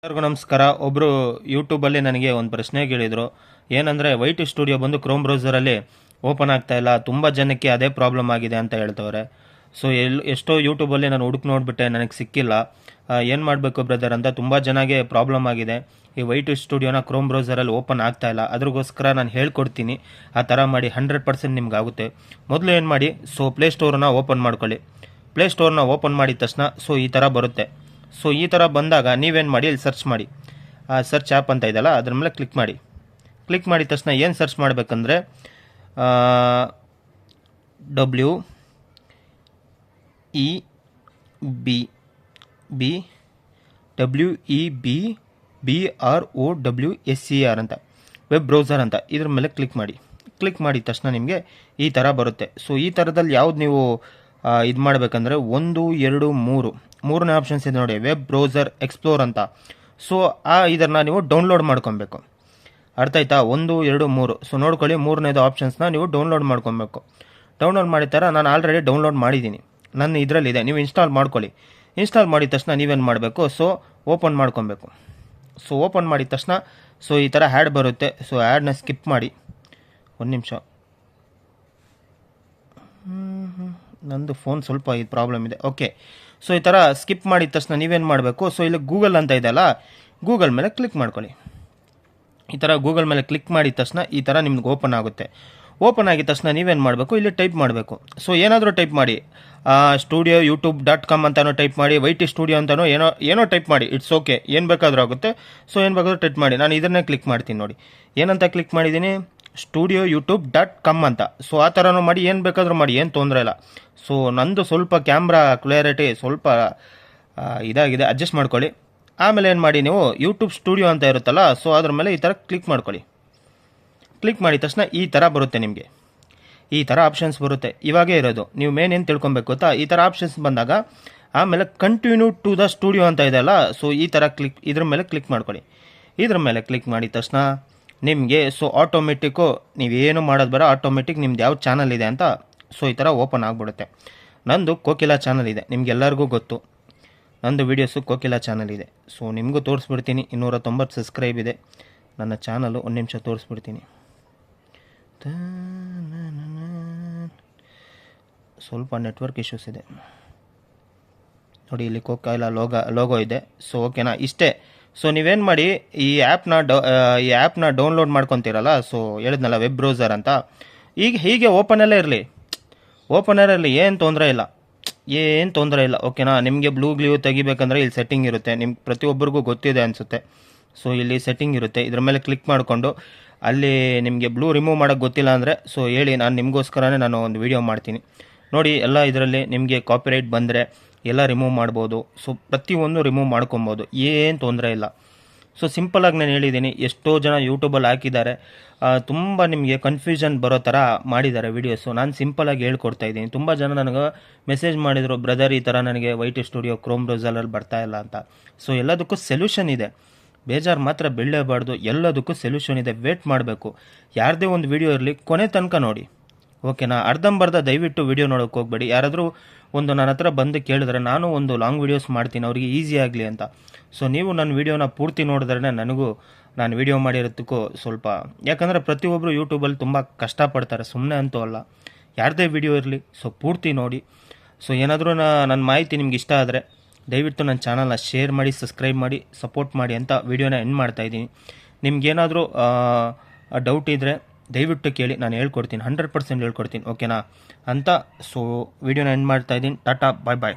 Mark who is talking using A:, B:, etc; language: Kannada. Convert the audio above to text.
A: ಎಲ್ಲರಿಗೂ ನಮಸ್ಕಾರ. ಒಬ್ಬರು ಯೂಟ್ಯೂಬಲ್ಲಿ ನನಗೆ ಒಂದು ಪ್ರಶ್ನೆ ಕೇಳಿದರು. ಏನಂದರೆ ವೈಟ್ ಸ್ಟುಡಿಯೋ ಬಂದು ಕ್ರೋಮ್ ಬ್ರೌಸರಲ್ಲಿ ಓಪನ್ ಆಗ್ತಾ ಇಲ್ಲ, ತುಂಬ ಜನಕ್ಕೆ ಅದೇ ಪ್ರಾಬ್ಲಮ್ ಆಗಿದೆ ಅಂತ ಹೇಳ್ತವ್ರೆ. ಸೊ ಎಷ್ಟೋ ಯೂಟ್ಯೂಬಲ್ಲಿ ನಾನು ಹುಡುಕ್ ನೋಡಿಬಿಟ್ಟೆ, ನನಗೆ ಸಿಕ್ಕಿಲ್ಲ. ಏನು ಮಾಡಬೇಕು ಬ್ರದರ್ ಅಂತ ತುಂಬ ಜನಗೆ ಪ್ರಾಬ್ಲಮ್ ಆಗಿದೆ. ಈ ವೈಟ್ ಸ್ಟುಡಿಯೋನ ಕ್ರೋಮ್ ಬ್ರೌಸರಲ್ಲಿ ಓಪನ್ ಆಗ್ತಾ ಇಲ್ಲ. ಅದ್ರಗೋಸ್ಕರ ನಾನು ಹೇಳ್ಕೊಡ್ತೀನಿ, ಆ ಥರ ಮಾಡಿ 100% ನಿಮ್ಗೆ ಆಗುತ್ತೆ. ಮೊದಲು ಏನು ಮಾಡಿ, ಸೊ ಪ್ಲೇಸ್ಟೋರನ್ನ ಓಪನ್ ಮಾಡ್ಕೊಳ್ಳಿ. ಪ್ಲೇಸ್ಟೋರ್ನ ಓಪನ್ ಮಾಡಿದ ತಕ್ಷಣ ಸೊ ಈ ಥರ ಬರುತ್ತೆ. ಸೊ ಈ ಥರ ಬಂದಾಗ ನೀವೇನು ಮಾಡಿ, ಇಲ್ಲಿ ಸರ್ಚ್ ಮಾಡಿ. ಆ ಸರ್ಚ್ ಆ್ಯಪ್ ಅಂತ ಇದೆಯಲ್ಲ, ಅದ್ರ ಮೇಲೆ ಕ್ಲಿಕ್ ಮಾಡಿ. ಕ್ಲಿಕ್ ಮಾಡಿದ ತಕ್ಷಣ ಏನು ಸರ್ಚ್ ಮಾಡಬೇಕಂದ್ರೆ WEBROWSER ಅಂತ, ವೆಬ್ ಬ್ರೌಸರ್ ಅಂತ, ಇದ್ರ ಮೇಲೆ ಕ್ಲಿಕ್ ಮಾಡಿ. ಕ್ಲಿಕ್ ಮಾಡಿದ ತಕ್ಷಣ ನಿಮಗೆ ಈ ಥರ ಬರುತ್ತೆ. ಸೊ ಈ ಥರದಲ್ಲಿ ಯಾವ್ದು ನೀವು ಇದು ಮಾಡಬೇಕಂದ್ರೆ 1 2 3 ಮೂರನೇ ಆಪ್ಷನ್ಸ್ ಇದೆ ನೋಡಿ, ವೆಬ್ ಬ್ರೌಸರ್ ಎಕ್ಸ್ಪ್ಲೋರ್ ಅಂತ. ಸೊ ಇದನ್ನು ನೀವು ಡೌನ್ಲೋಡ್ ಮಾಡ್ಕೊಬೇಕು. ಅರ್ಥ ಆಯ್ತಾ? 1 2 3. ಸೊ ನೋಡ್ಕೊಳ್ಳಿ, ಮೂರನೇದು ಆಪ್ಷನ್ಸ್ನ ನೀವು ಡೌನ್ಲೋಡ್ ಮಾಡ್ಕೊಬೇಕು. ಡೌನ್ಲೋಡ್ ಮಾಡಿದ ಥರ ನಾನು ಆಲ್ರೆಡಿ ಡೌನ್ಲೋಡ್ ಮಾಡಿದ್ದೀನಿ, ನನ್ನ ಇದರಲ್ಲಿದೆ. ನೀವು ಇನ್ಸ್ಟಾಲ್ ಮಾಡ್ಕೊಳ್ಳಿ. ಇನ್ಸ್ಟಾಲ್ ಮಾಡಿದ ತಕ್ಷಣ ನೀವೇನು ಮಾಡಬೇಕು, ಸೊ ಓಪನ್ ಮಾಡ್ಕೊಬೇಕು. ಸೊ ಓಪನ್ ಮಾಡಿದ ತಕ್ಷಣ ಸೊ ಈ ಥರ ಹ್ಯಾಡ್ ಬರುತ್ತೆ. ಸೊ ಹ್ಯಾಡ್ನ ಸ್ಕಿಪ್ ಮಾಡಿ. ಒಂದು ನಿಮಿಷ, ನಂದು ಫೋನ್ ಸ್ವಲ್ಪ ಇದು ಪ್ರಾಬ್ಲಮ್ ಇದೆ. ಓಕೆ, ಸೊ ಈ ಥರ ಸ್ಕಿಪ್ ಮಾಡಿದ ತಕ್ಷಣ ನೀವೇನು ಮಾಡಬೇಕು, ಸೊ ಇಲ್ಲಿ ಗೂಗಲ್ ಅಂತ ಇದೆಯಲ್ಲ, ಗೂಗಲ್ ಮೇಲೆ ಕ್ಲಿಕ್ ಮಾಡ್ಕೊಳ್ಳಿ. ಈ ಥರ ಗೂಗಲ್ ಮೇಲೆ ಕ್ಲಿಕ್ ಮಾಡಿದ ತಕ್ಷಣ ಈ ಥರ ನಿಮ್ಗೆ ಓಪನ್ ಆಗುತ್ತೆ. ಓಪನ್ ಆಗಿದ ತಕ್ಷಣ ನೀವೇನು ಮಾಡಬೇಕು, ಇಲ್ಲಿ ಟೈಪ್ ಮಾಡಬೇಕು. ಸೊ ಏನಾದರೂ ಟೈಪ್ ಮಾಡಿ, studio.youtube.com ಅಂತಲೂ ಟೈಪ್ ಮಾಡಿ, ವೈಟಿ ಸ್ಟುಡಿಯೋ ಅಂತಲೂ ಏನೋ ಟೈಪ್ ಮಾಡಿ. ಇಟ್ಸ್ ಓಕೆ, ಏನು ಬೇಕಾದರೂ ಆಗುತ್ತೆ. ಸೊ ಏನು ಬೇಕಾದರೂ ಟೈಪ್ ಮಾಡಿ. ನಾನು ಇದನ್ನೇ ಕ್ಲಿಕ್ ಮಾಡ್ತೀನಿ ನೋಡಿ. ಏನಂತ ಕ್ಲಿಕ್ ಮಾಡಿದ್ದೀನಿ, studio.youtube.com ಅಂತ. ಸೊ ಆ ಥರನೂ ಮಾಡಿ, ಏನು ಬೇಕಾದರೂ ಮಾಡಿ, ಏನು ತೊಂದರೆ ಇಲ್ಲ. ಸೊ ನಂದು ಸ್ವಲ್ಪ ಕ್ಯಾಮ್ರಾ ಕ್ಲಿಯರಿಟಿ ಸ್ವಲ್ಪ ಇದಾಗಿದೆ, ಅಡ್ಜಸ್ಟ್ ಮಾಡ್ಕೊಳ್ಳಿ. ಆಮೇಲೆ ಏನು ಮಾಡಿ, ನೀವು ಯೂಟ್ಯೂಬ್ ಸ್ಟುಡಿಯೋ ಅಂತ ಇರುತ್ತಲ್ಲ, ಸೊ ಅದ್ರ ಮೇಲೆ ಈ ಥರ ಕ್ಲಿಕ್ ಮಾಡ್ಕೊಳ್ಳಿ. ಕ್ಲಿಕ್ ಮಾಡಿದ ತಕ್ಷಣ ಈ ಥರ ಬರುತ್ತೆ, ನಿಮಗೆ ಈ ಥರ ಆಪ್ಷನ್ಸ್ ಬರುತ್ತೆ. ಇವಾಗೇ ಇರೋದು, ನೀವು ಮೇನ್ ಏನು ತಿಳ್ಕೊಬೇಕು ಗೊತ್ತಾ, ಈ ಥರ ಆಪ್ಷನ್ಸ್ ಬಂದಾಗ ಆಮೇಲೆ ಕಂಟಿನ್ಯೂ ಟು ದ ಸ್ಟುಡಿಯೋ ಅಂತ ಇದೆಯಲ್ಲ, ಸೊ ಈ ಥರ ಇದ್ರ ಮೇಲೆ ಕ್ಲಿಕ್ ಮಾಡ್ಕೊಳ್ಳಿ. ಇದ್ರ ಮೇಲೆ ಕ್ಲಿಕ್ ಮಾಡಿದ ತಕ್ಷಣ ನಿಮಗೆ ಸೊ ಆಟೋಮೆಟಿಕ್ಕು ನೀವೇನು ಮಾಡೋದು ಬೇಡ, ಆಟೋಮೆಟಿಕ್ ನಿಮ್ದು ಯಾವ ಚಾನಲ್ ಇದೆ ಅಂತ ಸೊ ಈ ಥರ ಓಪನ್ ಆಗಿಬಿಡುತ್ತೆ. ನಂದು ಕೋಕಿಲಾ ಚಾನಲ್ ಇದೆ, ನಿಮ್ಗೆಲ್ಲರಿಗೂ ಗೊತ್ತು. ನಂದು ವೀಡಿಯೋಸು ಕೋಕಿಲಾ ಚಾನಲ್ ಇದೆ. ಸೊ ನಿಮಗೂ ತೋರಿಸ್ಬಿಡ್ತೀನಿ. 290 ಸಬ್ಸ್ಕ್ರೈಬ್ ಇದೆ ನನ್ನ ಚಾನಲು. ಒಂದು ನಿಮಿಷ ತೋರಿಸ್ಬಿಡ್ತೀನಿ. ಸ್ವಲ್ಪ ನೆಟ್ವರ್ಕ್ ಇಶ್ಯೂಸ್ ಇದೆ ನೋಡಿ. ಇಲ್ಲಿ ಕೋಕಿಲಾ ಲೋಗೋ ಇದೆ. ಸೊ ಓಕೆನಾ, ಇಷ್ಟೇ. ಸೊ ನೀವೇನು ಮಾಡಿ, ಈ ಆ್ಯಪ್ನ ಡೌನ್ಲೋಡ್ ಮಾಡ್ಕೊತೀರಲ್ಲ, ಸೊ ಹೇಳಿದ್ನಲ್ಲ ವೆಬ್ ಬ್ರೌಸರ್ ಅಂತ, ಹೀಗೆ ಓಪನಲ್ಲೇ ಇರಲಿ, ಏನು ತೊಂದರೆ ಇಲ್ಲ. ಓಕೆನಾ, ನಿಮಗೆ ಬ್ಲೂ ಗ್ಲೂ ತೆಗಿಬೇಕಂದ್ರೆ ಇಲ್ಲಿ ಸೆಟ್ಟಿಂಗ್ ಇರುತ್ತೆ, ನಿಮ್ಗೆ ಪ್ರತಿಯೊಬ್ಬರಿಗೂ ಗೊತ್ತಿದೆ ಅನಿಸುತ್ತೆ. ಸೊ ಇಲ್ಲಿ ಸೆಟ್ಟಿಂಗ್ ಇರುತ್ತೆ, ಇದ್ರ ಮೇಲೆ ಕ್ಲಿಕ್ ಮಾಡಿಕೊಂಡು ಅಲ್ಲಿ ನಿಮಗೆ ಬ್ಲೂ ರಿಮೂವ್ ಮಾಡೋಕ್ಕೆ ಗೊತ್ತಿಲ್ಲ ಅಂದರೆ ಸೊ ಹೇಳಿ, ನಾನು ನಿಮಗೋಸ್ಕರನೇ ನಾನು ಒಂದು ವಿಡಿಯೋ ಮಾಡ್ತೀನಿ ನೋಡಿ. ಎಲ್ಲ ಇದರಲ್ಲಿ ನಿಮಗೆ ಕಾಪಿರೈಟ್ ಬಂದರೆ ಎಲ್ಲ ರಿಮೂವ್ ಮಾಡ್ಬೋದು. ಸೊ ಪ್ರತಿಯೊಂದು ರಿಮೂವ್ ಮಾಡ್ಕೊಬೋದು, ಏನು ತೊಂದರೆ ಇಲ್ಲ. ಸೊ ಸಿಂಪಲಾಗಿ ನಾನು ಹೇಳಿದ್ದೀನಿ. ಎಷ್ಟೋ ಜನ ಯೂಟ್ಯೂಬಲ್ಲಿ ಹಾಕಿದ್ದಾರೆ, ತುಂಬ ನಿಮಗೆ ಕನ್ಫ್ಯೂಷನ್ ಬರೋ ಥರ ಮಾಡಿದ್ದಾರೆ ವೀಡಿಯೋಸು. ನಾನು ಸಿಂಪಲಾಗಿ ಹೇಳ್ಕೊಡ್ತಾ ಇದ್ದೀನಿ. ತುಂಬ ಜನ ನನಗೆ ಮೆಸೇಜ್ ಮಾಡಿದರು, ಬ್ರದರ್ ಈ ಥರ ನನಗೆ ವೈಟಿ ಸ್ಟುಡಿಯೋ ಕ್ರೋಮ್ ಬ್ರೌಸರಲ್ಲಿ ಬರ್ತಾ ಇಲ್ಲ ಅಂತ. ಸೊ ಎಲ್ಲದಕ್ಕೂ ಸೊಲ್ಯೂಷನ್ ಇದೆ, ಬೇಜಾರು ಮಾತ್ರ ಬೀಳಲೇಬಾರ್ದು. ಎಲ್ಲದಕ್ಕೂ ಸೊಲ್ಯೂಷನ್ ಇದೆ. ವೇಟ್ ಮಾಡಬೇಕು. ಯಾರದೇ ಒಂದು ವಿಡಿಯೋ ಇರಲಿ, ಕೊನೆ ತನಕ ನೋಡಿ, ಓಕೆನಾ. ಅರ್ಧಂಬರ್ಧ ದಯವಿಟ್ಟು ವಿಡಿಯೋ ನೋಡೋಕೆ ಹೋಗಬೇಡಿ. ಯಾರಾದರೂ ಒಂದು ನನ್ನ ಹತ್ರ ಬಂದು ಕೇಳಿದ್ರೆ ನಾನು ಒಂದು ಲಾಂಗ್ ವೀಡಿಯೋಸ್ ಮಾಡ್ತೀನಿ, ಅವ್ರಿಗೆ ಈಸಿ ಆಗಲಿ ಅಂತ. ಸೊ ನೀವು ನನ್ನ ವೀಡಿಯೋನ ಪೂರ್ತಿ ನೋಡಿದ್ರೆ ನನಗೂ ನಾನು ವೀಡಿಯೋ ಮಾಡಿರೋದಕ್ಕೂ ಸ್ವಲ್ಪ, ಯಾಕಂದರೆ ಪ್ರತಿಯೊಬ್ಬರು ಯೂಟ್ಯೂಬಲ್ಲಿ ತುಂಬ ಕಷ್ಟಪಡ್ತಾರೆ, ಸುಮ್ಮನೆ ಅಂತೂ ಅಲ್ಲ. ಯಾರದೇ ವಿಡಿಯೋ ಇರಲಿ, ಸೊ ಪೂರ್ತಿ ನೋಡಿ. ಸೊ ಏನಾದರೂ ನನ್ನ ಮಾಹಿತಿ ನಿಮ್ಗೆ ಇಷ್ಟ ಆದರೆ ದಯವಿಟ್ಟು ನನ್ನ ಚಾನಲ್ನ ಶೇರ್ ಮಾಡಿ, ಸಬ್ಸ್ಕ್ರೈಬ್ ಮಾಡಿ, ಸಪೋರ್ಟ್ ಮಾಡಿ ಅಂತ ವಿಡಿಯೋನ ಎಂಡ್ ಮಾಡ್ತಾಯಿದ್ದೀನಿ. ನಿಮ್ಗೇನಾದರೂ ಡೌಟ್ ಇದ್ದರೆ ದಯವಿಟ್ಟು ಕೇಳಿ, ನಾನು ಹೇಳ್ಕೊಡ್ತೀನಿ, 100% ಹೇಳ್ಕೊಡ್ತೀನಿ, ಓಕೆನಾ ಅಂತ. ಸೊ ವಿಡಿಯೋನ ಎಂಡ್ ಮಾಡ್ತಾಯಿದ್ದೀನಿ. ಟಾಟಾ, ಬಾಯ್ ಬಾಯ್.